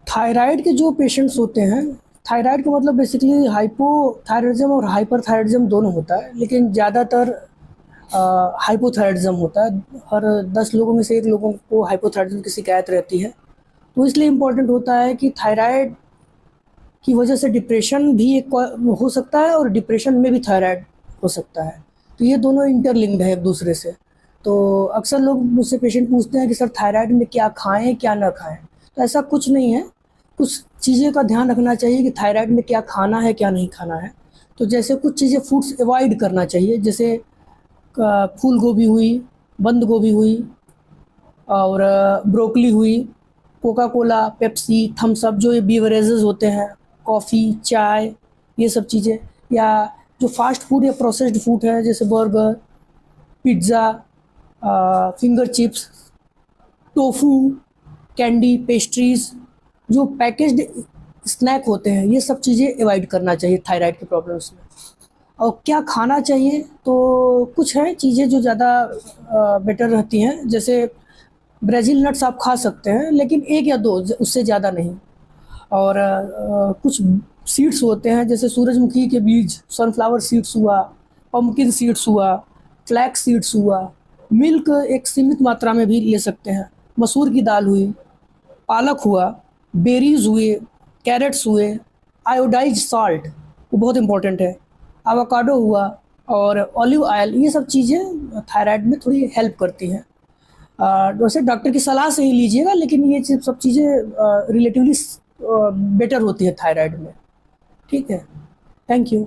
Thyroid के जो patients होते हैं, थायराइड का मतलब बेसिकली हाइपोथायरॉयडिज्म और हाइपरथायरॉयडिज्म दोनों होता है, लेकिन ज़्यादातर हाइपोथायरॉयडिज्म होता है। हर 10 लोगों में से 1 लोगों को हाइपोथायरॉयडिज्म की शिकायत रहती है। तो इसलिए इम्पोर्टेंट होता है कि थायराइड की वजह से डिप्रेशन भी एक हो सकता है और डिप्रेशन में भी थायराइड हो सकता है। तो ये दोनों इंटरलिंक्ड है एक दूसरे से। तो अक्सर लोग मुझसे पेशेंट पूछते हैं कि सर थायराइड में क्या खाएं क्या ना खाएं। तो ऐसा कुछ नहीं है, कुछ चीज़ें का ध्यान रखना चाहिए कि थायराइड में क्या खाना है क्या नहीं खाना है। तो जैसे कुछ चीज़ें फूड्स अवॉइड करना चाहिए, जैसे फूल गोभी हुई, बंद गोभी हुई, और ब्रोकली हुई, Coca Cola, Pepsi, Thums Up, जो ये बीवरेजेस होते हैं, कॉफ़ी, चाय, ये सब चीज़ें। या जो फास्ट फूड या प्रोसेस्ड फूड है, जैसे burger, pizza, finger chips, tofu, candy, pastries, जो पैकेज्ड स्नैक होते हैं, ये सब चीज़ें अवॉइड करना चाहिए थायराइड की प्रॉब्लम्स में। और क्या खाना चाहिए, तो कुछ है चीज़ें जो ज़्यादा बेटर रहती हैं, जैसे ब्राज़ील नट्स आप खा सकते हैं, लेकिन 1 या 2, उससे ज़्यादा नहीं। और कुछ सीड्स होते हैं, जैसे सूरजमुखी के बीज, सनफ्लावर सीड्स हुआ, पम्पकिन सीड्स हुआ, फ्लैक्स सीड्स हुआ, मिल्क एक सीमित मात्रा में भी ले सकते हैं, मसूर की दाल हुई, पालक हुआ, बेरीज हुए, कैरेट्स हुए, आयोडाइज साल्ट, वो बहुत इंपॉर्टेंट है, एवोकाडो हुआ, और ऑलिव ऑयल, ये सब चीज़ें थायराइड में थोड़ी हेल्प करती हैं। वैसे डॉक्टर की सलाह से ही लीजिएगा, लेकिन ये सब चीज़ें रिलेटिवली बेटर होती है थायराइड में। ठीक है, थैंक यू।